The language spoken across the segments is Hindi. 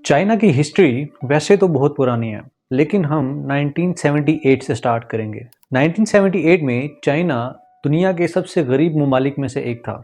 चाइना की हिस्ट्री वैसे तो बहुत पुरानी है, लेकिन हम 1978 से स्टार्ट करेंगे। 1978 में चाइना दुनिया के सबसे गरीब ममालिक में से एक था।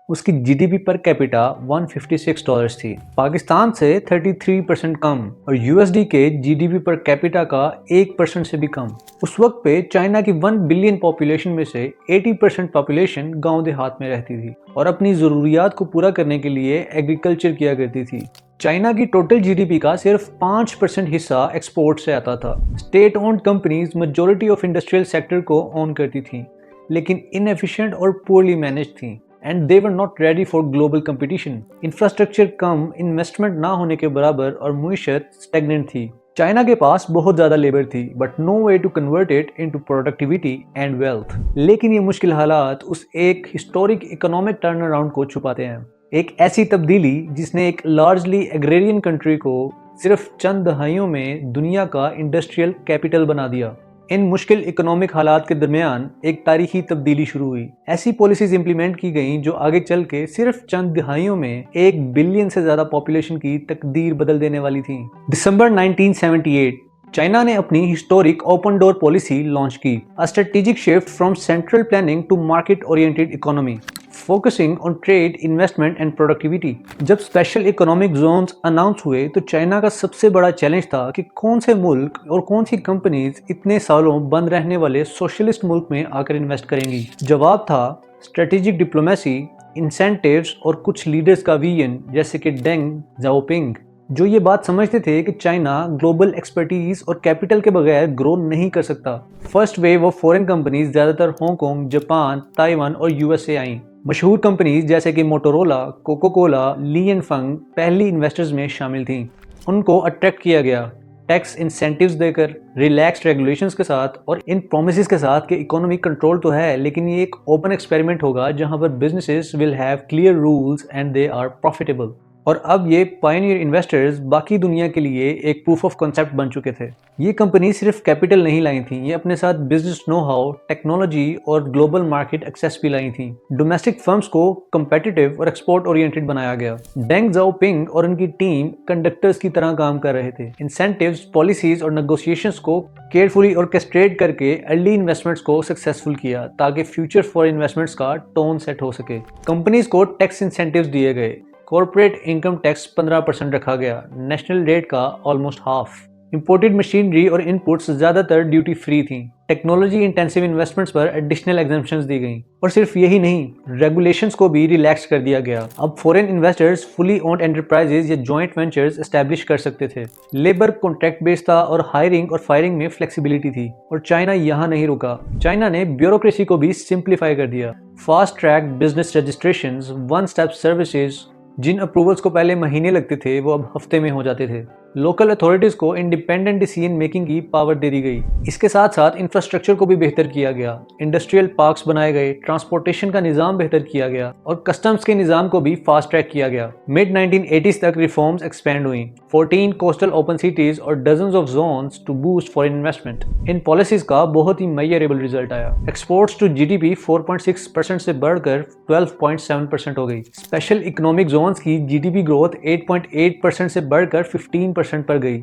उसकी जीडीपी पर कैपिटा $156 थी, पाकिस्तान से 33% कम और यूएसडी के जीडीपी पर कैपिटा का 1% से भी कम। उस वक्त पे चाइना की 1 बिलियन पॉपुलेशन में से 80% पॉपुलेशन गांव देहात में रहती थी और अपनी ज़रूरियात को पूरा करने के लिए एग्रीकल्चर किया करती थी। चाइना की टोटल जीडीपी का सिर्फ 5% हिस्सा एक्सपोर्ट से आता था। State owned companies majority of industrial sector को ओन करती थी, लेकिन इनएफिशिएंट और पुअरली मैनेज थी and they were not ready for global competition. Infrastructure come, investment ना होने के बराबर और मुईशत स्टैग्नेंट थी। चाइना के पास बहुत ज़्यादा लेबर थी but no way to convert it into productivity and wealth. लेकिन ये मुश्किल हालात उस एक हिस्टोरिक इकोनॉमिक टर्न अराउंड को छुपाते हैं। एक ऐसी तब्दीली जिसने एक लार्जली एग्रेरियन कंट्री को सिर्फ चंद दहाइयों में दुनिया का इंडस्ट्रियल कैपिटल बना दिया। इन मुश्किल इकोनॉमिक हालात के दरमियान एक तारीखी तब्दीली शुरू हुई। ऐसी पॉलिसीज इंप्लीमेंट की गईं जो आगे चल के सिर्फ चंद दिहाइयों में 1 बिलियन से ज्यादा पॉपुलेशन की तकदीर बदल देने वाली थी। दिसंबर 1978 चाइना ने अपनी historic open door policy launch की, a strategic shift from central planning to market oriented economy, focusing on trade, investment and productivity. जब स्पेशल इकोनॉमिक जोन्स अनाउंस हुए तो चाइना का सबसे बड़ा चैलेंज था कि कौन से मुल्क और कौन सी कंपनीज इतने सालों बंद रहने वाले सोशलिस्ट मुल्क में आकर इन्वेस्ट करेंगी। जवाब था स्ट्रेटेजिक डिप्लोमेसी, इंसेंटिव्स और कुछ लीडर्स का विजन जैसे कि डेंग जाओपिंग, जो ये बात समझते थे कि चाइना ग्लोबल एक्सपर्टीज और कैपिटल के बगैर ग्रो नहीं कर सकता। First wave of foreign companies ज्यादातर हांगकांग, जापान, ताइवान और यूएसए आई। मशहूर कंपनीज जैसे कि Motorola, Coca Cola, Li and Fung पहली इन्वेस्टर्स में शामिल थीं। उनको अट्रैक्ट किया गया टैक्स इंसेंटिव्स देकर, रिलैक्स्ड रेगुलेशंस के साथ और इन प्रोमिसेस के साथ कि इकोनॉमिक कंट्रोल तो है लेकिन ये एक ओपन एक्सपेरिमेंट होगा जहां पर businesses will have clear rules and they are profitable. और अब ये पायनियर इन्वेस्टर्स बाकी दुनिया के लिए एक प्रूफ ऑफ कॉन्सेप्ट बन चुके थे। ये कंपनी सिर्फ कैपिटल नहीं लाई थी, ये अपने साथ बिजनेस नो हाउ, टेक्नोलॉजी और ग्लोबल मार्केट एक्सेस भी लाई थी। डोमेस्टिक फर्म्स को कम्पिटिटिव और एक्सपोर्ट ओरिएंटेड बनाया गया। डेंग जाओपिंग और उनकी टीम कंडक्टर्स की तरह काम कर रहे थे। इंसेंटिव्स, पॉलिसीज और नेगोशिएशंस को केयरफुली ऑर्केस्ट्रेट करके अर्ली इन्वेस्टमेंट्स को सक्सेसफुल किया ताकि फ्यूचर फॉर इन्वेस्टमेंट्स का टोन सेट हो सके। कंपनीज को टैक्स इंसेंटिव्स दिए गए, कॉर्पोरेट इनकम टैक्स 15% रखा गया, नेशनल रेट का ऑलमोस्ट हाफ। इंपोर्टेड मशीनरी और इनपुट्स ज्यादातर ड्यूटी फ्री थी। टेक्नोलॉजी इंटेंसिव इन्वेस्टमेंट्स पर एडिशनल एग्जेम्पशंस दी गई। और सिर्फ यही नहीं, रेगुलेशंस को भी रिलैक्स कर दिया गया। अब foreign investors fully owned enterprises या जॉइंट वेंचर्स एस्टैब्लिश कर सकते थे। लेबर कॉन्ट्रैक्ट बेस्ड था और हायरिंग और फायरिंग में फ्लेक्सिबिलिटी थी। और चाइना यहाँ नहीं रुका, चाइना ने ब्यूरोक्रेसी को भी सिंप्लीफाई कर दिया। Fast track business registration, one step services, जिन अप्रूवल्स को पहले महीने लगते थे वो अब हफ्ते में हो जाते थे। लोकल अथॉरिटीज को इंडिपेंडेंट डिसीजन मेकिंग की पावर दे दी गई। इसके साथ साथ इंफ्रास्ट्रक्चर को भी बेहतर किया गया। इंडस्ट्रियल पार्क्स बनाए गए, ट्रांसपोर्टेशन का निजाम बेहतर किया गया और कस्टम्स के निजाम को भी फास्ट ट्रैक किया गया। मिड 1980s तक रिफॉर्म्स एक्सपेंड हुई। 14 कोस्टल ओपन सिटीज और dozens of zones to boost foreign investment. इन पॉलिसीज का बहुत ही मेजरेबल रिजल्ट आया। एक्सपोर्ट्स टू जीडीपी 4.6% से बढ़कर 12.7% हो गई। स्पेशल इकोनॉमिक जोन्स की जीडीपी ग्रोथ 8.8% से बढ़कर 15% पर गई,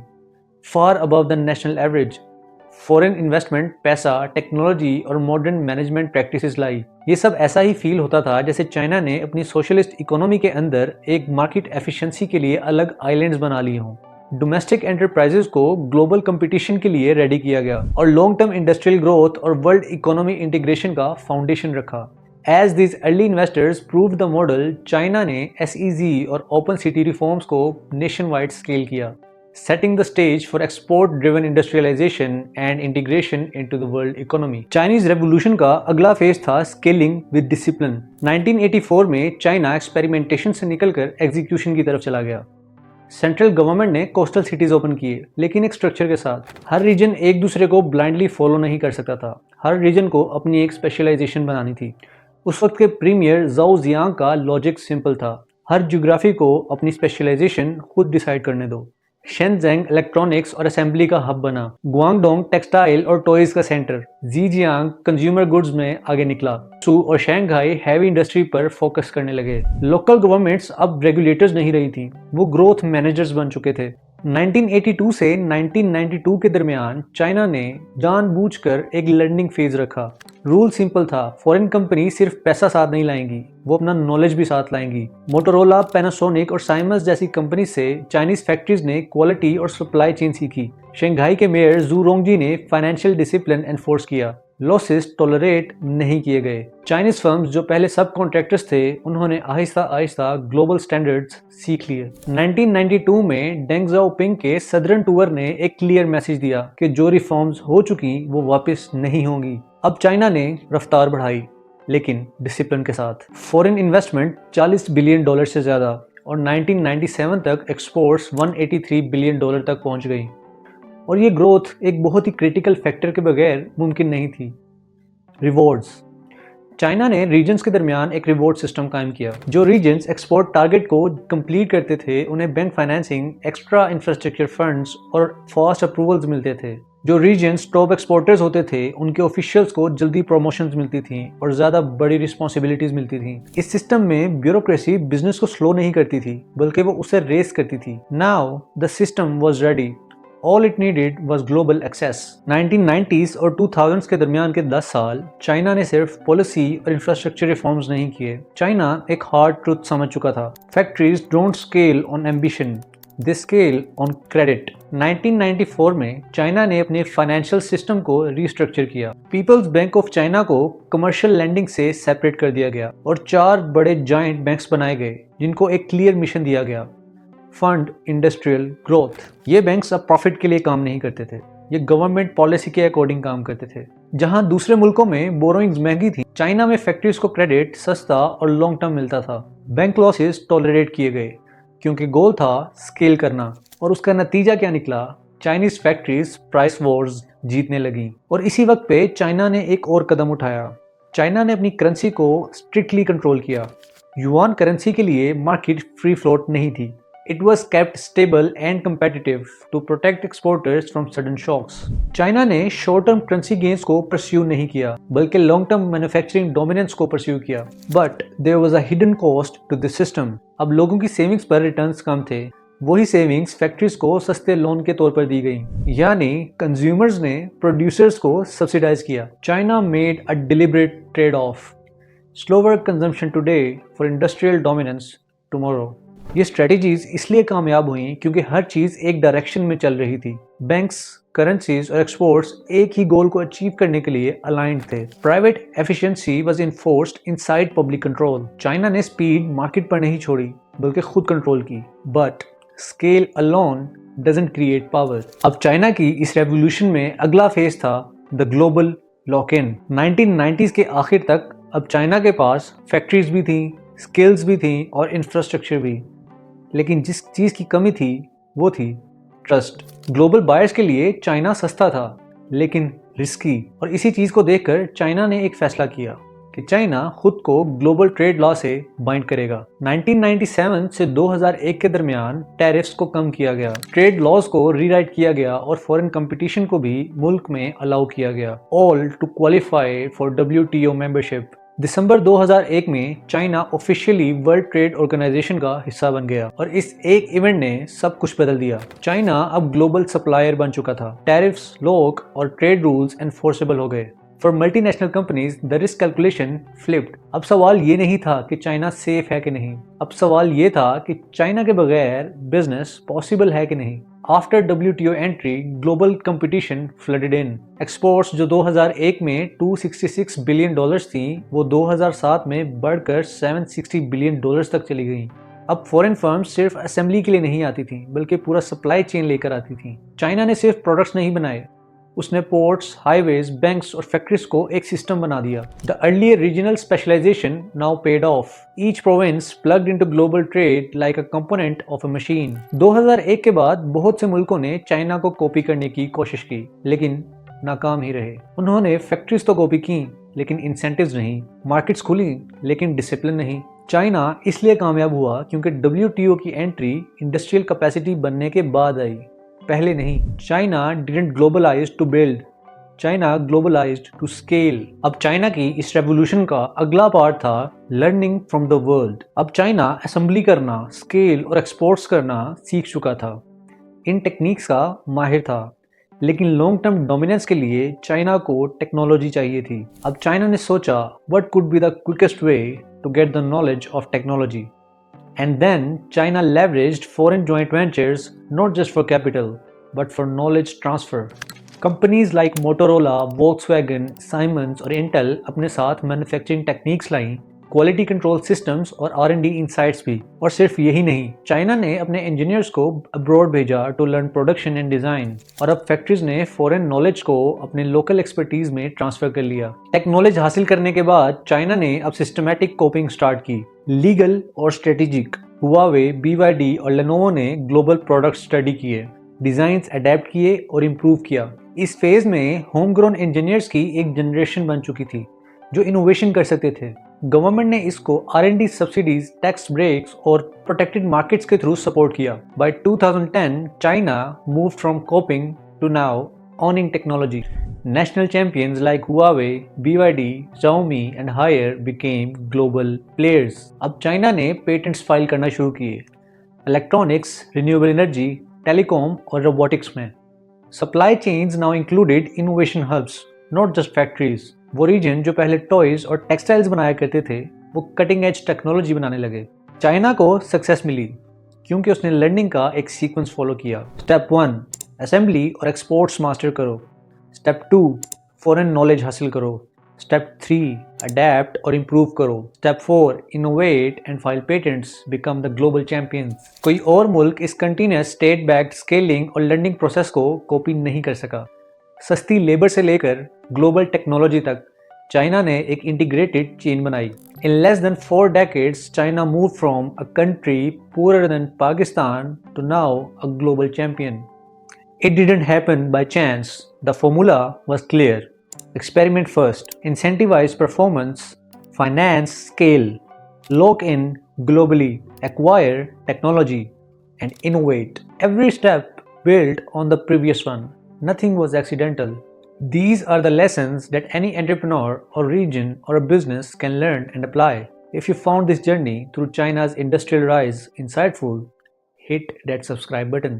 far above the national average. Foreign investment पैसा, टेक्नोलॉजी और मॉडर्न मैनेजमेंट प्रैक्टिसेस लाई। ये सब ऐसा ही फील होता था जैसे चाइना ने अपनी सोशलिस्ट इकोनॉमी के अंदर एक मार्केट एफिशिएंसी के लिए अलग आइलैंड्स बना लिए हों। डोमेस्टिक एंटरप्राइजेस को ग्लोबल कंपटीशन के लिए रेडी किया गया और लॉन्ग टर्म इंडस्ट्रियल ग्रोथ और वर्ल्ड इकोनॉमी इंटीग्रेशन का फाउंडेशन रखा। As these early investors proved the model, China ने SEZ और ओपन सिटी रिफॉर्म्स को नेशनवाइड स्केल किया, setting the stage for export-driven industrialization and integration into the world economy. Chinese Revolution का अगला फेज था scaling with discipline. 1984 में चाइना एक्सपेरिमेंटेशन से निकलकर एग्जीक्यूशन की तरफ चला गया। सेंट्रल गवर्नमेंट ने कोस्टल सिटीज ओपन किए, लेकिन एक स्ट्रक्चर के साथ। हर रीजन एक दूसरे को ब्लाइंडली फॉलो नहीं कर सकता था। हर रीजन को अपनी एक स्पेशलाइजेशन बनानी थी। उस वक्त के प्रीमियर जाओ जियांग का लॉजिक सिंपल था, हर ज्योग्राफी को अपनी स्पेशलाइजेशन खुद डिसाइड करने दो। शेनज़ेंग इलेक्ट्रॉनिक्स और असेंबली का हब बना। गुआंगडोंग टेक्सटाइल और टॉयज का सेंटर। जीजियांग कंज्यूमर गुड्स में आगे निकला। सू और शंघाई हैवी इंडस्ट्री पर फोकस करने लगे। लोकल गवर्नमेंट्स अब रेगुलेटर्स नहीं रही थी, वो ग्रोथ मैनेजर्स बन चुके थे। 1982 से 1992 के दरमियान चाइना ने जानबूझकर एक लर्निंग फेज रखा। रूल सिंपल था, फॉरेन कंपनी सिर्फ पैसा साथ नहीं लाएंगी, वो अपना नॉलेज भी साथ लाएंगी। मोटोरोला, पैनासोनिक और साइमंस जैसी कंपनी से चाइनीज फैक्ट्रीज ने क्वालिटी और सप्लाई चेन सीखी। शंघाई के मेयर जू रोंगजी ने फाइनेंशियल डिसिप्लिन एनफोर्स किया। लॉसेस टॉलरेट नहीं किए गए। चाइनीज फर्म्स जो पहले सब कॉन्ट्रैक्टर्स थे, उन्होंने आहिस्ता आहिस्ता ग्लोबल स्टैंडर्ड्स सीख लिए। 1992 में डेंग ज़ाओपिंग के सदर्न टूर ने एक क्लियर मैसेज दिया कि जो रिफॉर्म्स हो चुकी वो वापस नहीं होंगी। अब चाइना ने रफ्तार बढ़ाई, लेकिन डिसिप्लिन के साथ। फॉरेन इन्वेस्टमेंट $40 बिलियन से ज़्यादा और 1997 तक एक्सपोर्ट्स $183 बिलियन तक पहुंच गई। और ये ग्रोथ एक बहुत ही क्रिटिकल फैक्टर के बगैर मुमकिन नहीं थी। रिवॉर्ड्स। चाइना ने रीजन्स के दरमियान एक रिवॉर्ड सिस्टम कायम किया। जो रीजन्स एक्सपोर्ट टारगेट को कंप्लीट करते थे, उन्हें bank financing, extra infrastructure funds और फास्ट अप्रूवल्स मिलते थे। जो रीजन्स टॉप एक्सपोर्टर्स होते थे, उनके ऑफिशियल्स को जल्दी प्रमोशंस मिलती थी और ज़्यादा बड़ी रिस्पॉन्सिबिलिटीज मिलती थी। इस सिस्टम में ब्यूरोक्रेसी बिजनेस को स्लो नहीं करती थी, बल्कि वो उसे रेस करती थी। Now the system was ready. All it needed was global access. 1990s और 2000s के दरमियान के 10 साल चाइना ने सिर्फ पॉलिसी और इंफ्रास्ट्रक्चर रिफॉर्म्स नहीं किए। चाइना एक हार्ड ट्रूथ समझ चुका था। Factories don't scale on ambition, they scale on credit. 1994 में चाइना ने अपने फाइनेंशियल सिस्टम को रीस्ट्रक्चर किया। पीपल्स बैंक ऑफ चाइना को कमर्शियल लैंडिंग से सेपरेट कर दिया गया और 4 बड़े जायंट बैंक्स बनाए गए, जिनको एक क्लियर मिशन दिया गया, फंड इंडस्ट्रियल ग्रोथ। ये बैंक्स अब प्रॉफिट के लिए काम नहीं करते थे, ये गवर्नमेंट पॉलिसी के अकॉर्डिंग काम करते थे। जहां दूसरे मुल्कों में बोरोइंग्स महंगी थी, चाइना में फैक्ट्रीज को क्रेडिट सस्ता और लॉन्ग टर्म मिलता था। बैंक लॉसेस टॉलरेट किए गए क्योंकि गोल था स्केल करना। और उसका नतीजा क्या निकला? चाइनीज फैक्ट्रीज प्राइस वॉर्स जीतने लगी। और इसी वक्त पे चाइना ने एक और कदम उठाया। चाइना ने अपनी करेंसी को स्ट्रिक्टली कंट्रोल किया। युआन करेंसी के लिए मार्केट फ्री फ्लोट नहीं थी। It was kept stable and competitive to protect exporters from sudden shocks. China ने शॉर्ट टर्म करेंसी गेन्स को परस्यू नहीं किया, बल्कि लॉन्ग टर्म मैन्युफैक्चरिंग डोमिनेंस को परस्यू किया। But there was a hidden cost to the system. अब लोगों की सेविंग्स पर रिटर्न्स कम थे। वही सेविंग्स फैक्ट्रीज को सस्ते लोन के तौर पर दी गई, यानी कंज्यूमर्स ने प्रोड्यूसर्स को सब्सिडाइज किया। China made a deliberate trade off, slower consumption today for industrial dominance tomorrow. ये स्ट्रेटजीज इसलिए कामयाब हुई क्योंकि हर चीज एक डायरेक्शन में चल रही थी। बैंक्स, करेंसीज और एक्सपोर्ट्स एक ही गोल को अचीव करने के लिए अलाइंड थे। Private efficiency was enforced inside public control. China ने स्पीड मार्केट पर नहीं छोड़ी, बल्कि खुद कंट्रोल की। But scale alone doesn't create power. अब चाइना की इस रेवोल्यूशन में अगला फेज था the global lock in. 1990s के आखिर तक अब चाइना के पास फैक्ट्रीज भी थी, स्किल्स भी थी और इंफ्रास्ट्रक्चर भी। लेकिन जिस चीज़ की कमी थी वो थी ट्रस्ट। ग्लोबल बायर्स के लिए चाइना सस्ता था, लेकिन रिस्की। और इसी चीज़ को देखकर चाइना ने एक फैसला किया कि चाइना खुद को ग्लोबल ट्रेड लॉ से बाइंड करेगा। 1997 से 2001 के दरमियान टैरिफ्स को कम किया गया, ट्रेड लॉज को रीराइट किया गया और फॉरेन कंपटीशन को भी मुल्क में अलाउ किया गया, all to qualify for WTO membership. दिसंबर 2001 में China officially world trade organisation का हिस्सा बन गया और इस एक इवेंट ने सब कुछ बदल दिया। चाइना अब ग्लोबल सप्लायर बन चुका था। टैरिफ्स, लॉक और ट्रेड रूल्स एनफोर्सेबल हो गए। For multinational companies the risk calculation flipped. अब सवाल ये नहीं था कि चाइना सेफ है कि नहीं, अब सवाल ये था कि चाइना के बगैर बिजनेस पॉसिबल है कि नहीं। After WTO entry, global competition flooded in. Exports जो 2001 में $266 बिलियन थी, वो 2007 में बढ़कर $760 बिलियन तक चली गई। अब फॉरेन फर्म्स सिर्फ असेंबली के लिए नहीं आती थी, बल्कि पूरा सप्लाई चेन लेकर आती थी। चाइना ने सिर्फ प्रोडक्ट्स नहीं बनाए, उसने पोर्ट्स, हाईवेज, बैंक्स और फैक्ट्रीज को एक सिस्टम बना दिया। The earlier regional specialisation now paid off. Each province plugged into global trade like a component of a machine. 2001 के बाद बहुत से मुल्कों ने चाइना को कॉपी करने की कोशिश की, लेकिन नाकाम ही रहे। उन्होंने फैक्ट्रीज तो कॉपी की, लेकिन इंसेंटिव्स नहीं। मार्केट्स खुली, लेकिन डिसिप्लिन नहीं। चाइना इसलिए कामयाब हुआ क्योंकि WTO की एंट्री इंडस्ट्रियल कैपेसिटी बनने के बाद आई, पहले नहीं। China didn't globalise to build, China globalised to scale. अब चाइना की इस रेवोल्यूशन का अगला पार्ट था लर्निंग फ्रॉम द वर्ल्ड। अब चाइना असेंबली करना, स्केल और एक्सपोर्ट्स करना सीख चुका था, इन टेक्निक्स का माहिर था। लेकिन लॉन्ग टर्म डोमिनेंस के लिए चाइना को टेक्नोलॉजी चाहिए थी। अब चाइना ने सोचा what could be the quickest way to get the knowledge of technology, and then China leveraged foreign joint ventures not just for capital but for knowledge transfer. Companies like Motorola, Volkswagen, Siemens और इंटेल अपने साथ मैन्युफैक्चरिंग टेक्निक्स लाईं, क्वालिटी कंट्रोल सिस्टम्स और R&D इनसाइट्स भी। और सिर्फ यही नहीं, चाइना ने अपने इंजीनियर्स को अब्रॉड भेजा to learn production and design, और अब फैक्ट्रीज ने फॉरेन नॉलेज को अपने लोकल एक्सपर्टीज में ट्रांसफर कर लिया। टेक्नोलॉजी हासिल करने के बाद चाइना ने अब सिस्टमैटिक कोपिंग स्टार्ट की, लीगल और स्ट्रेटेजिक। हुआवे, BYD और लेनोवो ने ग्लोबल प्रोडक्ट स्टडी किए, डिजाइन्स अडेप्ट किए और इम्प्रूव किया। इस फेज में होम ग्रोन इंजीनियर्स की एक जनरेशन बन चुकी थी जो इनोवेशन कर सकते थे। गवर्नमेंट ने इसको R&D सब्सिडीज, टैक्स ब्रेक्स और प्रोटेक्टेड मार्केट्स के थ्रू सपोर्ट किया। By 2010 China moved from copying to now owning technology. National champions like Huawei, BYD, Xiaomi and Haier became global players. अब चाइना ने पेटेंट्स फाइल करना शुरू किए, इलेक्ट्रॉनिक्स, रिन्यूएबल एनर्जी, टेलीकॉम और रोबोटिक्स में। Supply chains now included innovation hubs, not just factories. वो रीजन जो पहले टॉयज और टेक्सटाइल्स बनाया करते थे, वो कटिंग एज टेक्नोलॉजी बनाने लगे। चाइना को सक्सेस मिली क्योंकि उसने लर्निंग का एक सीक्वेंस फॉलो किया। स्टेप 1, असेंबली और एक्सपोर्ट्स मास्टर करो। स्टेप 2, फॉरेन नॉलेज हासिल करो। स्टेप 3, अडेप्ट और इम्प्रूव करो। Step 4, innovate and file patents, become the global champions. कोई और मुल्क इस कंटिन्यूस स्टेट बैक्ड स्केलिंग और लर्निंग प्रोसेस को कॉपी नहीं कर सका। सस्ती लेबर से लेकर ग्लोबल टेक्नोलॉजी तक चाइना ने एक इंटीग्रेटेड चेन बनाई। In less than 4 decades, China move from a country poorer than Pakistan to now a global champion. It didn't happen by chance. The formula was clear. Experiment first, incentivize performance, finance scale, lock in globally, acquire technology, and innovate. Every step built on the previous one. Nothing was accidental. These are the lessons that any entrepreneur or region or a business can learn and apply. If you found this journey through China's industrial rise insightful, hit that subscribe button.